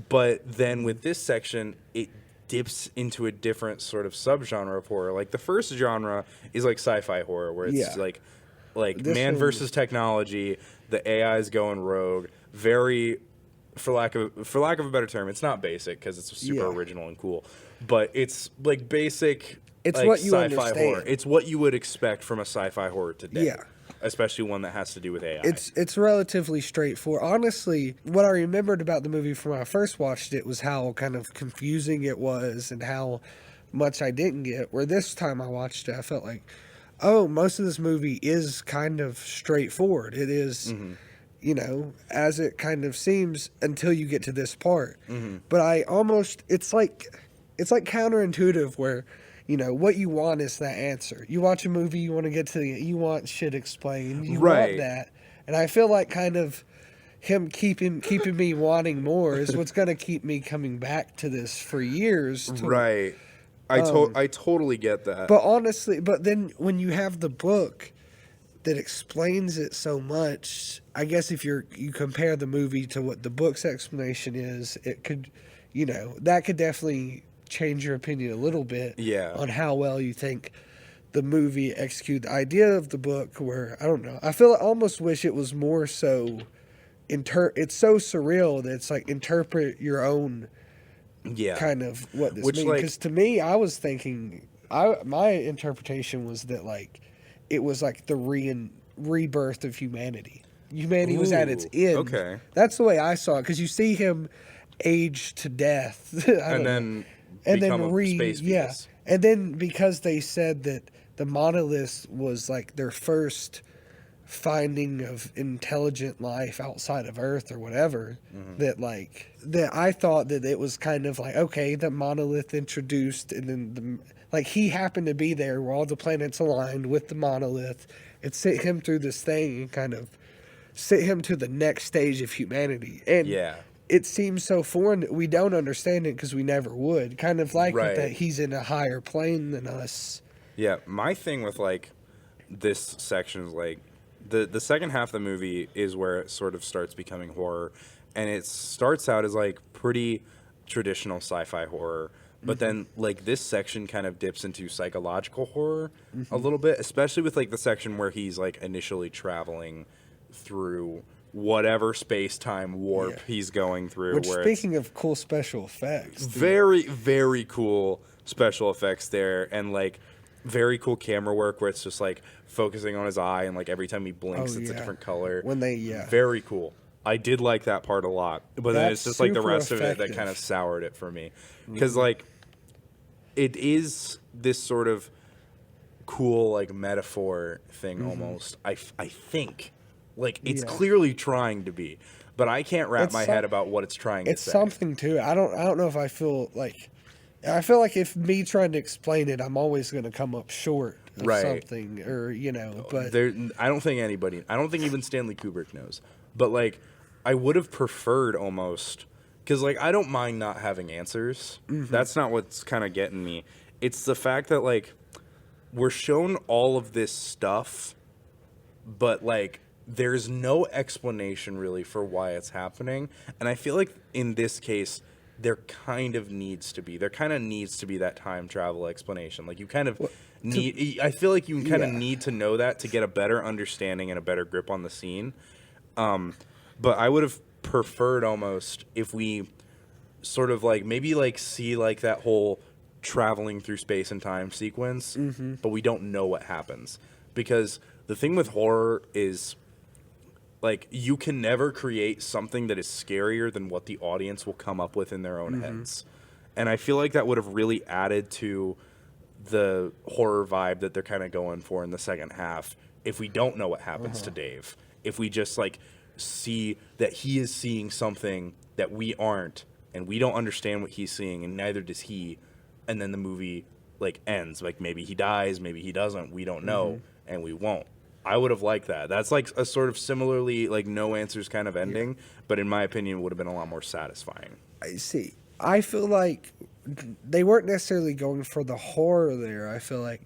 But then with this section, it dips into a different sort of subgenre of horror. Like the first genre is like sci-fi horror, where it's like This man one- versus technology. The AI is going rogue. Very, for lack of a better term, it's not basic because it's super original and cool. But it's like basic. It's like, what you sci-fi understand. horror. It's what you would expect from a sci-fi horror today. Yeah. Especially one that has to do with AI. It's relatively straightforward. Honestly, what I remembered about the movie from when I first watched it was how kind of confusing it was and how much I didn't get. Where this time I watched it, I felt like, oh, most of this movie is kind of straightforward. It is, you know, as it kind of seems until you get to this part. But it's like counterintuitive where, you know, what you want is that answer. You watch a movie, you want to get to you want shit explained. You want that. And I feel like kind of him keeping me wanting more is what's going to keep me coming back to this for years. Right. I totally get that. But honestly, but then when you have the book that explains it so much, I guess if you compare the movie to what the book's explanation is, it could, you know, that could definitely change your opinion a little bit on how well you think the movie executed the idea of the book. Where I don't know, I almost wish it was more so it's so surreal that it's like interpret your own kind of what this means. Because to me, I was thinking my interpretation was that like it was like the rebirth of humanity. Humanity was at its end. Okay, that's the way I saw it. Because you see him age to death, and then space beast. And then because they said that the monolith was like their first finding of intelligent life outside of Earth or whatever, that I thought that it was kind of like, okay, the monolith introduced, and then like he happened to be there where all the planets aligned with the monolith. It sent him through this thing and kind of sent him to the next stage of humanity. And it seems so foreign that we don't understand it because we never would. Kind of like that he's in a higher plane than us. Yeah, my thing with like this section is like the second half of the movie is where it sort of starts becoming horror, and it starts out as like pretty traditional sci-fi horror, but then like this section kind of dips into psychological horror a little bit, especially with like the section where he's like initially traveling through whatever space-time warp he's going through. Which, speaking of cool special effects, very, very cool special effects there, and like very cool camera work where it's just like focusing on his eye, and like every time he blinks it's a different color. When they very cool. I did like that part a lot, but then it's just like the rest of it that kind of soured it for me, because like it is this sort of cool like metaphor thing almost. I think like it's clearly trying to be, but I can't wrap my head about what it's trying to say. It's something too. I don't know if I feel like if me trying to explain it, I'm always going to come up short of something, or you know. But I don't think even Stanley Kubrick knows. But like, I would have preferred almost, because like I don't mind not having answers. That's not what's kind of getting me. It's the fact that like we're shown all of this stuff, but like there's no explanation really for why it's happening. And I feel like in this case, there kind of needs to be that time travel explanation. Like you kind of I feel like you kind of need to know that to get a better understanding and a better grip on the scene. But I would have preferred almost if we sort of like maybe like see like that whole traveling through space and time sequence, but we don't know what happens. Because the thing with horror is like you can never create something that is scarier than what the audience will come up with in their own heads. And I feel like that would have really added to the horror vibe that they're kind of going for in the second half if we don't know what happens to Dave. If we just like see that he is seeing something that we aren't, and we don't understand what he's seeing, and neither does he, and then the movie like ends. Like maybe he dies, maybe he doesn't, we don't know, and we won't. I would have liked that. That's like a sort of similarly like no answers kind of ending, but in my opinion would have been a lot more satisfying. I see. I feel like they weren't necessarily going for the horror there. I feel like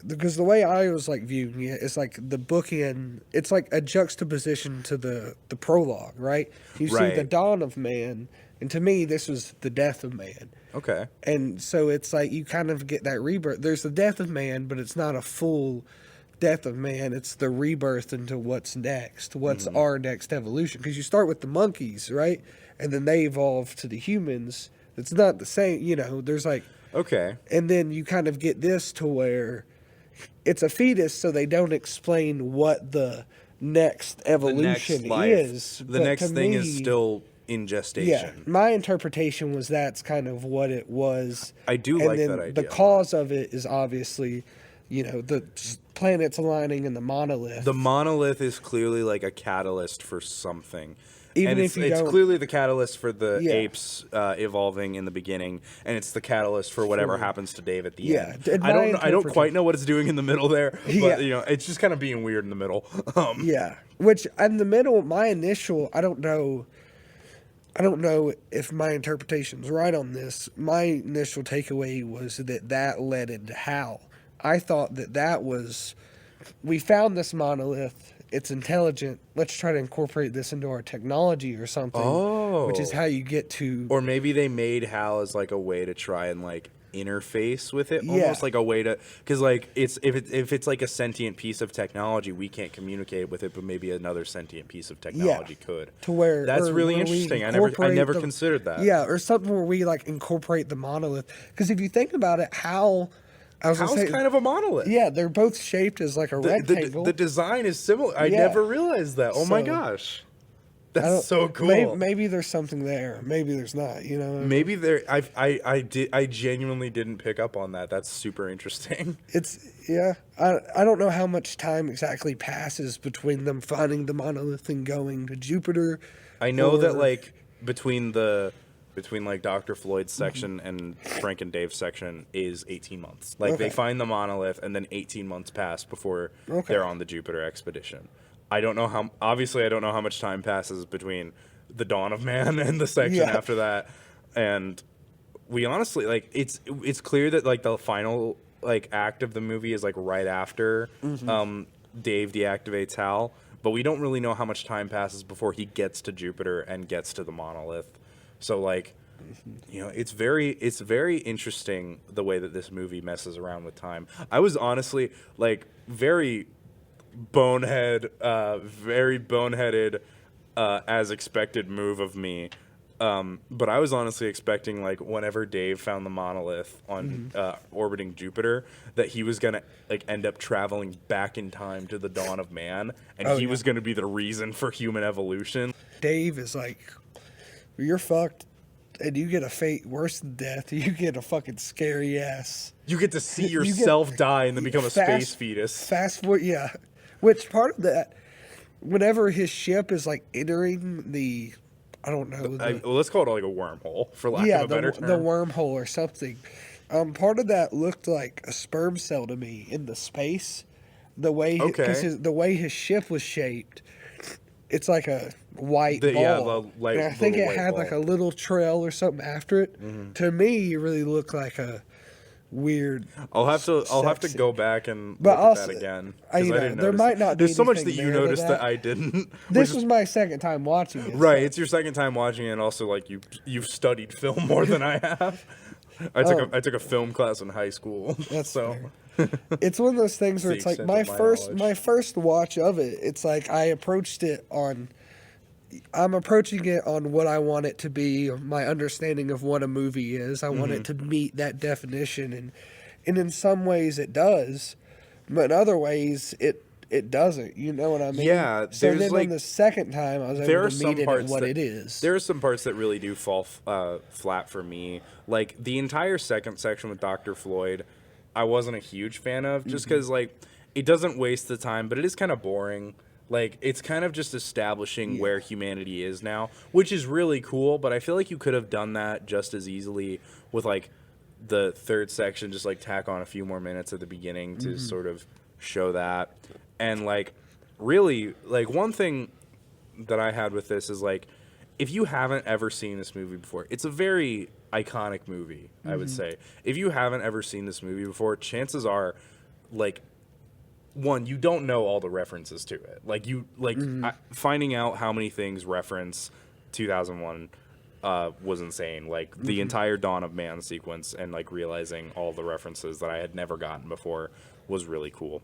because the way I was like viewing it is like the bookend. It's like a juxtaposition to the prologue, right? You see the dawn of man, And to me, this was the death of man. Okay. And so it's like you kind of get that rebirth. There's the death of man, but it's not a full death of man. It's the rebirth into what's next, what's our next evolution. Because you start with the monkeys, right? And then they evolve to the humans. It's not the same, you know, there's like... Okay. And then you kind of get this to where it's a fetus, so they don't explain what the next evolution is. The next thing is still in gestation. Yeah, my interpretation was that's kind of what it was. I do and like then that idea. The cause of it is obviously, you know, the planets aligning and the monolith. The monolith is clearly like a catalyst for something. Even and if you it's don't... clearly the catalyst for the apes evolving in the beginning, and it's the catalyst for whatever happens to Dave at the end. I don't quite know what it's doing in the middle there, but you know, it's just kind of being weird in the middle. Yeah, which in the middle, my initial, I don't know if my interpretation's right on this. My initial takeaway was that led into Hal. I thought that was, we found this monolith. It's intelligent. Let's try to incorporate this into our technology or something. Oh. Which is how you get to... Or maybe they made Hal as like a way to try and like interface with it. Almost like a way to... Because like if it's like a sentient piece of technology, we can't communicate with it, but maybe another sentient piece of technology could. To where... That's really interesting. I never considered that. Yeah, or something where we like incorporate the monolith. Because if you think about it, Hal... How's kind of a monolith. Yeah, they're both shaped as like a rectangle. The design is similar. I never realized that. Oh my gosh. That's so cool. Maybe there's something there. Maybe there's not, you know. Maybe there I genuinely didn't pick up on that. That's super interesting. I don't know how much time exactly passes between them finding the monolith and going to Jupiter. I know that like between like Dr. Floyd's section and Frank and Dave's section is 18 months. Like they find the monolith and then 18 months pass before they're on the Jupiter expedition. I don't know how much time passes between the dawn of man and the section after that. And we honestly like it's clear that like the final like act of the movie is like right after Dave deactivates Hal, but we don't really know how much time passes before he gets to Jupiter and gets to the monolith. So like, you know, it's very interesting the way that this movie messes around with time. I was honestly like very boneheaded as expected move of me. But I was honestly expecting like whenever Dave found the monolith on orbiting Jupiter, that he was gonna like end up traveling back in time to the dawn of man, and he was gonna be the reason for human evolution. Dave is like, you're fucked, and you get a fate worse than death. You get a fucking scary ass. You get to see yourself die and then become a space fetus. Fast forward, yeah. Which part of that, whenever his ship is like entering the, I don't know. Well, let's call it like a wormhole, for lack of a better term. The wormhole or something. Part of that looked like a sperm cell to me in the space. The way, the way his ship was shaped. It's like a white ball. Yeah, and I think it had like a little trail or something after it. Mm-hmm. To me, it really looked like a weird. I'll have to go back and look at that again. I didn't there might not be. There's so much that you noticed that I didn't. This was my second time watching it. Right, it's your second time watching it, and also like you've studied film more than I have. I took a film class in high school. That's so. It's one of those things where it's like my first watch of it. It's like I'm approaching it on what I want it to be, my understanding of what a movie is. I want it to meet that definition, and in some ways it does, but in other ways it doesn't. You know what I mean? Yeah. So then on the second time, I was able to meet it at what it is. There are some parts that really do fall flat for me. Like the entire second section with Dr. Floyd, I wasn't a huge fan of, just because like it doesn't waste the time, but it is kind of boring. Like it's kind of just establishing where humanity is now, which is really cool. But I feel like you could have done that just as easily with like the third section, just like tack on a few more minutes at the beginning to sort of show that. And like really, like one thing that I had with this is like, if you haven't ever seen this movie before, it's a very iconic movie, I would say. If you haven't ever seen this movie before, chances are, like, one, you don't know all the references to it. Like, finding out how many things reference 2001 was insane. Like the entire Dawn of Man sequence and like realizing all the references that I had never gotten before was really cool.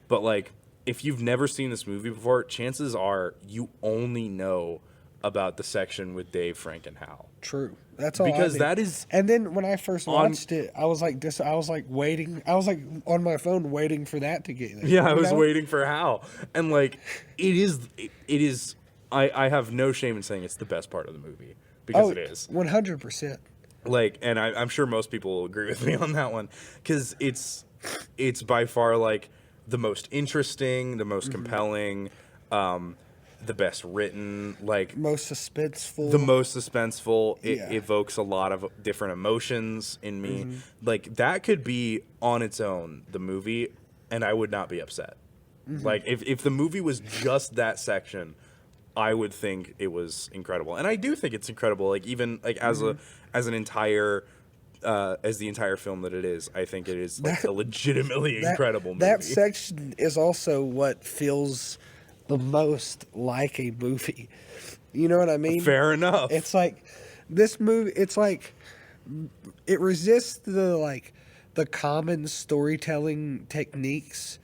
But like, if you've never seen this movie before, chances are you only know about the section with Dave, Frank, and Hal. True. That's all. Because I did. that is. And then when I first watched it, I was like this. I was like waiting. I was like on my phone waiting for that to get there. Yeah, I was waiting for Hal, and like it is. It is. I have no shame in saying it's the best part of the movie because it is 100%. Like, and I'm sure most people will agree with me on that one because it's by far like the most interesting, the most compelling, the best written, like Most suspenseful. the most suspenseful. It evokes a lot of different emotions in me. Like that could be on its own the movie, and I would not be upset. Like if the movie was just that section, I would think it was incredible, and I do think it's incredible. Like even like as an entire. As the entire film that it is, I think it is like a legitimately incredible movie. That section is also what feels the most like a movie. You know what I mean? Fair enough. It's like this movie. It's like it resists the common storytelling techniques.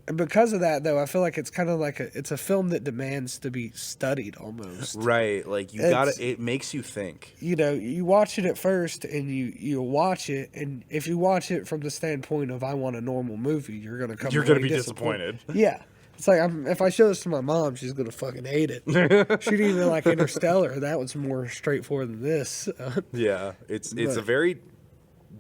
And because of that, though, I feel like it's kind of like it's a film that demands to be studied almost. Right, like it makes you think. You know, you watch it at first, and you watch it, and if you watch it from the standpoint of I want a normal movie, you're gonna be disappointed. Yeah, it's like if I show this to my mom, she's gonna fucking hate it. She didn't even like Interstellar. That was more straightforward than this. Yeah, it's a very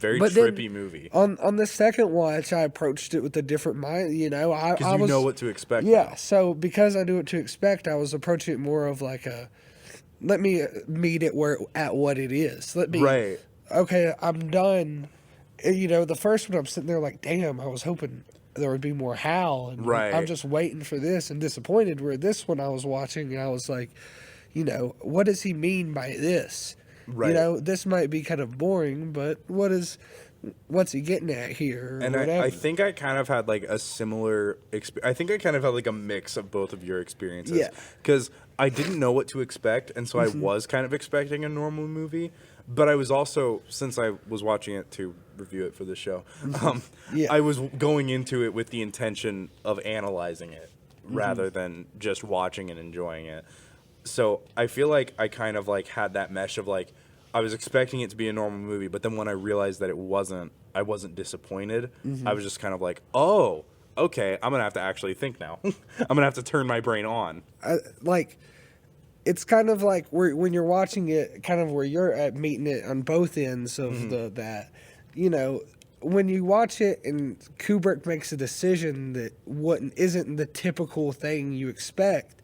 But trippy movie. On the second watch, I approached it with a different mind. You know, I was know what to expect. Yeah, now. so because I knew what to expect, I was approaching it more of like let me meet it at what it is. Let me Right. Okay, I'm done. You know, the first one I'm sitting there like, damn, I was hoping there would be more Hal, and Right. I'm just waiting for this and disappointed. Where this one I was watching, and I was like, you know, what does he mean by this? Right. You know, this might be kind of boring, but what's he getting at here? And I think I kind of had like a similar I think I kind of had like a mix of both of your experiences. Yeah. Because I didn't know what to expect, and so I was kind of expecting a normal movie. But I was also, since I was watching it to review it for this show, I was going into it with the intention of analyzing it rather than just watching and enjoying it. So I feel like I kind of like had that mesh of like I was expecting it to be a normal movie, but then when I realized that it wasn't, I wasn't disappointed. I was just kind of like, oh, okay, I'm gonna have to actually think now. I'm gonna have to turn my brain on. It's kind of like when you're watching it, kind of where you're at meeting it on both ends of that. You know, when you watch it and Kubrick makes a decision that isn't the typical thing you expect.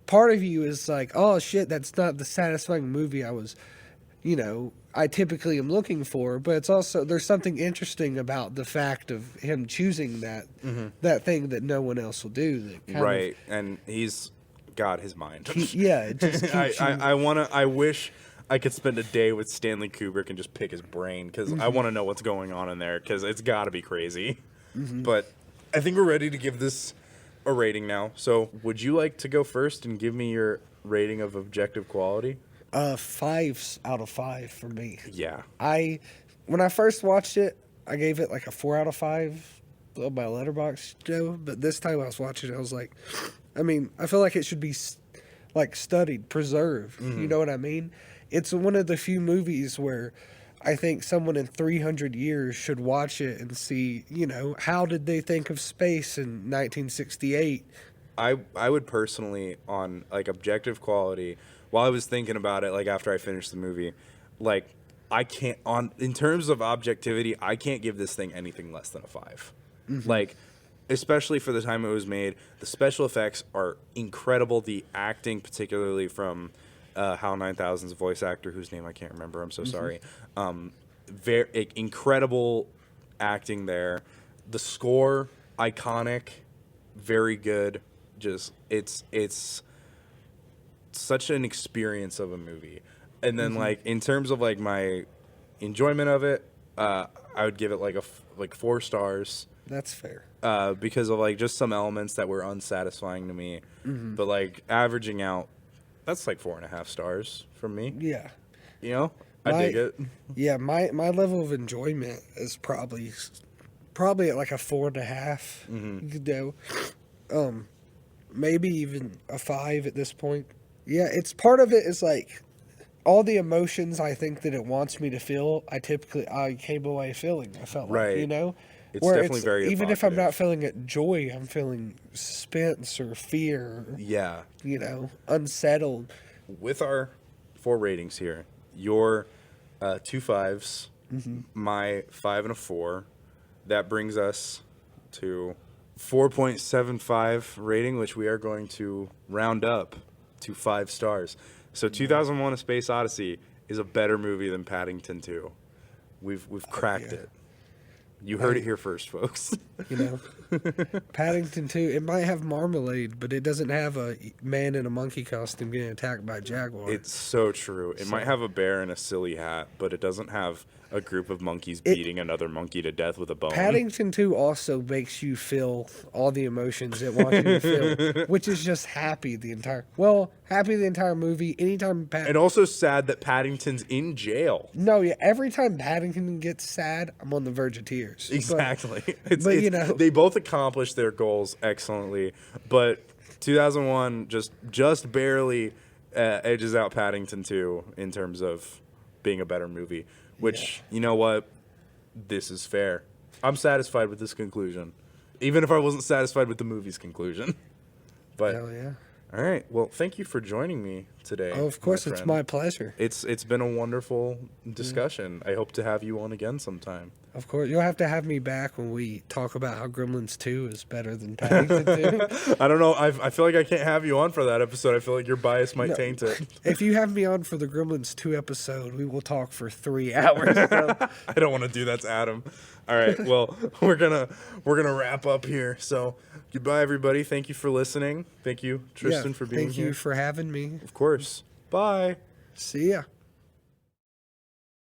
Part of you is like, oh shit, that's not the satisfying movie I typically am looking for. But it's also, there's something interesting about the fact of him choosing that thing that no one else will do. That and he's got his mind. It just keeps I wish I could spend a day with Stanley Kubrick and just pick his brain because I want to know what's going on in there because it's got to be crazy. But I think we're ready to give this a rating now. So would you like to go first and give me your rating of objective quality? 5 out of 5 for me. Yeah. When I first watched it, I gave it like a 4 out of 5 on my Letterboxd, Joe. But this time I was watching it, I was like, I mean, I feel like it should be like studied, preserved. You know what I mean? It's one of the few movies where I think someone in 300 years should watch it and see, you know, how did they think of space in 1968? I would personally, on like objective quality, while I was thinking about it, like after I finished the movie, like in terms of objectivity, I can't give this thing anything less than a 5. Like, especially for the time it was made, the special effects are incredible. The acting, particularly from HAL 9000's voice actor, whose name I can't remember, I'm so sorry. Very incredible acting there. The score, iconic, very good. Just it's such an experience of a movie. And then like in terms of like my enjoyment of it, I would give it like 4 stars. That's fair. Because of like just some elements that were unsatisfying to me, but like averaging out, that's like 4.5 stars from me. Yeah. You know, I dig it. Yeah, my level of enjoyment is probably at like a 4.5. You know, maybe even a 5 at this point. Yeah, it's part of it is like all the emotions I think that it wants me to feel. I came away feeling. I felt like, you know, it's definitely very even if I'm evocative. not feeling it joy, I'm feeling suspense or fear. Yeah, You know, unsettled. with our 4 ratings here, your 2 5s, my 5 and a 4, that brings us to 4.75 rating, which we are going to round up to 5 stars. So 2001: A Space Odyssey is a better movie than Paddington 2. We've cracked it. You heard it here first, folks. You know, Paddington 2, it might have marmalade, but it doesn't have a man in a monkey costume getting attacked by a jaguar. It's so true. It might have a bear in a silly hat, but it doesn't have a group of monkeys beating another monkey to death with a bone. Paddington 2 also makes you feel all the emotions it wants you to feel, which is just happy the entire movie. Anytime And also sad that Paddington's in jail. No, yeah, every time Paddington gets sad, I'm on the verge of tears. Exactly. But you know, they both accomplished their goals excellently, but 2001 just barely edges out Paddington 2 in terms of being a better movie, which, you know what? This is fair. I'm satisfied with this conclusion, even if I wasn't satisfied with the movie's conclusion. But hell yeah. All right. Well, thank you for joining me today. Oh, of course, it's my pleasure. It's been a wonderful discussion. I hope to have you on again sometime. Of course, you'll have to have me back when we talk about how Gremlins 2 is better than Paddington 2. I don't know. I feel like I can't have you on for that episode. I feel like your bias might taint it. If you have me on for the Gremlins 2 episode, we will talk for 3 hours. So. I don't want to do that to Adam. All right. Well, we're gonna wrap up here. So goodbye, everybody. Thank you for listening. Thank you, Triston, for being here. Thank you for having me. Of course. Bye. See ya.